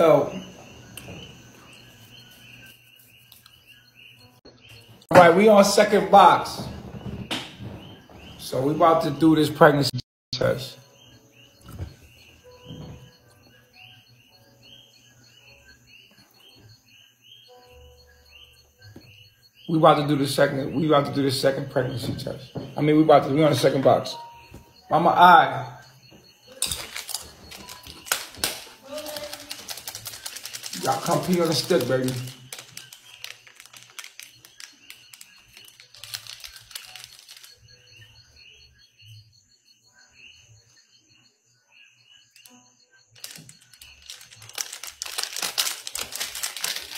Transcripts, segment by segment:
So, all right, we on second box. So we about to do this pregnancy test. We about to do the second pregnancy test. I mean, we on the second box. Mama I. Y'all come pee on the stick, baby.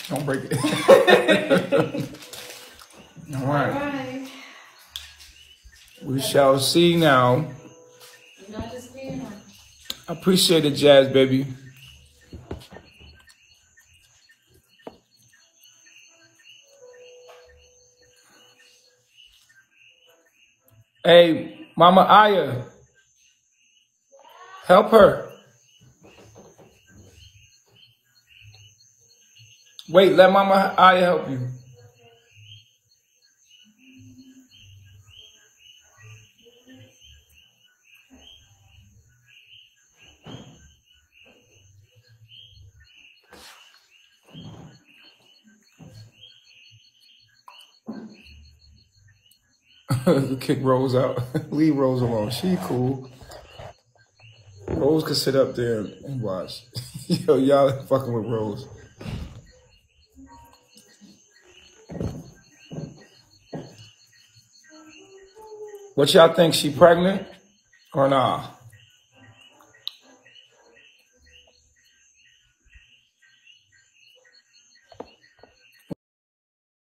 Don't break it. All right. We shall see now. Appreciate it, Jazz, baby. Hey, Mama Aya, help her. Wait, let Mama Aya help you. Kick Rose out. Leave Rose alone. She cool. Rose could sit up there and watch. Yo, y'all fucking with Rose. What y'all think? She pregnant or nah?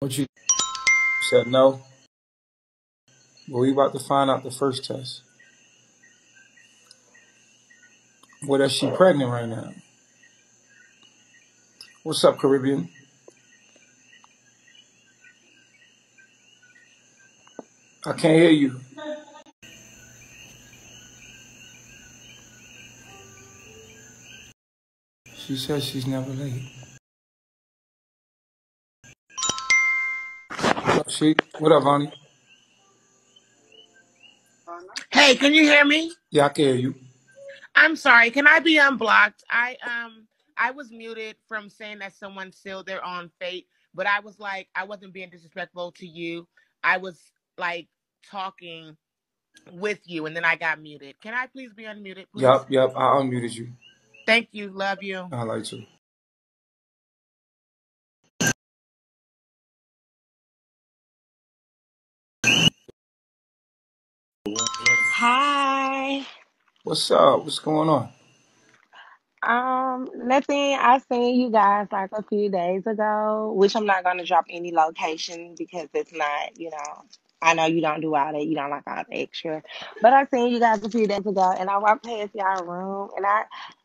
What you said? No. Well, we about to find out the first test. What is she pregnant right now? What's up, Caribbean? I can't hear you. She says she's never late. What up, Sheik? What up, honey? Hey, can you hear me? Yeah, I can hear you. I'm sorry. Can I be unblocked? I was muted from saying that someone sealed their own fate, but I was like, I wasn't being disrespectful to you. I was like talking with you, and then I got muted. Can I please be unmuted, please? Yep. I unmuted you. Thank you. Love you. I like to. Hi. What's up? What's going on? Nothing. I seen you guys like a few days ago, which I'm not gonna drop any location because it's not, I know you don't do all that, you don't like all the extra. But I seen you guys a few days ago and I walked past y'all room and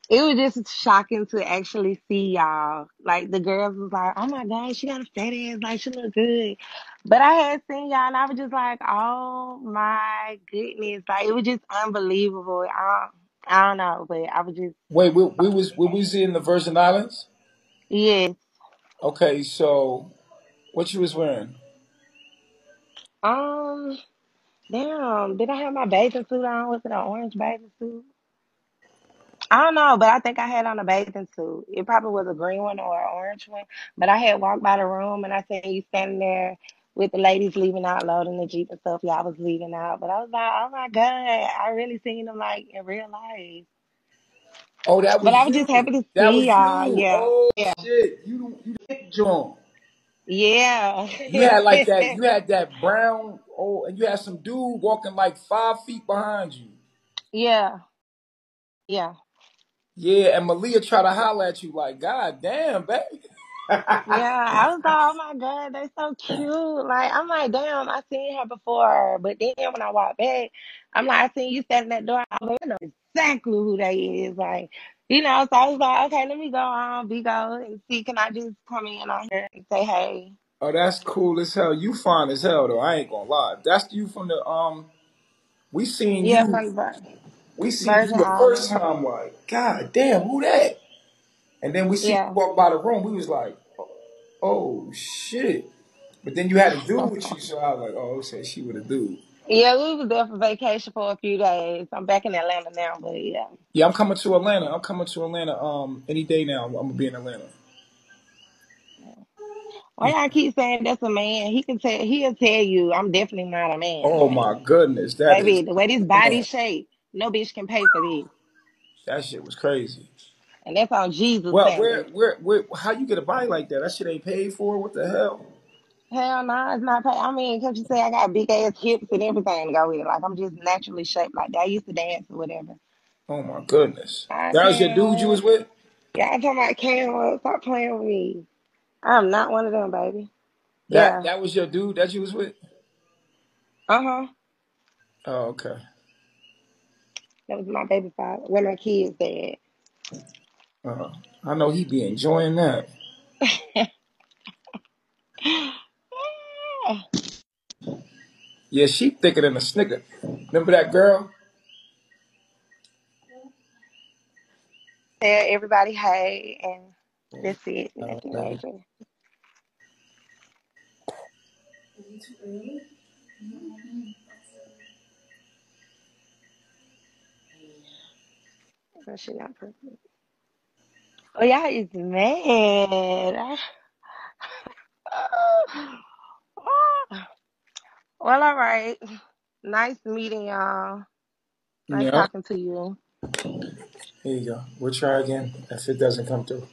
it was just shocking to actually see y'all. Like the girls was like, oh my God, she got a fat ass, like she look good. But I had seen y'all and I was just like, oh my goodness. Like it was just unbelievable. I don't know, but I was just Wait, we was in the Virgin Islands? yes. Okay, so what you was wearing? Um, damn, did I have my bathing suit on? Was it an orange bathing suit? I don't know, but I think I had on a bathing suit. It probably was a green one or an orange one. But I had walked by the room and I seen you standing there with the ladies leaving out, loading the Jeep and stuff. Y'all was leaving out. But I was like, oh my God, I really seen them like in real life. Oh, that But was I was you. just happy to That see was y'all. you. Yeah. Oh Yeah. shit. You did John. Yeah. You had like that, you had that brown, and you had some dude walking like 5 feet behind you. Yeah. Yeah. Yeah, and Malia tried to holler at you like, God damn, baby. Yeah, I was like, oh my God, they so cute. Like, I'm like, damn, I seen her before. But then when I walked back, I'm like, I seen you standing at that door. I know exactly who they is. Like, so I was like, okay, let me go on Bigo and see, can I just come in on here and say hey? Oh, that's cool as hell. You fine as hell though. I ain't gonna lie. That's you from the we seen Yeah, you from we seen you Virgin the first Islands. time like, God damn, who that? And then we see you Yeah. walk by the room. We was like, oh shit. But then you had a dude with you, so I was like, oh, okay, she with a dude. Yeah, we was there for vacation for a few days. I'm back in Atlanta now, but yeah. Yeah, I'm coming to Atlanta. I'm coming to Atlanta any day now. I'm gonna be in Atlanta. Why y'all keep saying that's a man? He'll tell you I'm definitely not a man. Oh Like, my goodness, that baby, is the way this body man, shape, no bitch can pay for this. that shit was crazy. And that's on Jesus Well, standards. how you get a body like that? That shit ain't paid for. What the hell? Hell no, it's not pay. I mean, can't you say I got big ass hips and everything to go with it? Like I'm just naturally shaped like that. I used to dance or whatever. Oh my goodness, I that was your can't dude you was what? with? Y'all talking about can't stop playing with me. I'm not one of them, baby. That Yeah. that was your dude that you was with? Uh-huh. Oh, okay. That was my baby father. Where my kids dad. Uh, I know he be enjoying that. Yeah, she thicker than a snicker. Remember that girl? Tell everybody hey, and that's it. Nothing major. That shit not perfect. Oh, y'all is mad. Well, all right. Nice meeting y'all. Nice Yeah. talking to you. Here you go. We'll try again if it doesn't come through.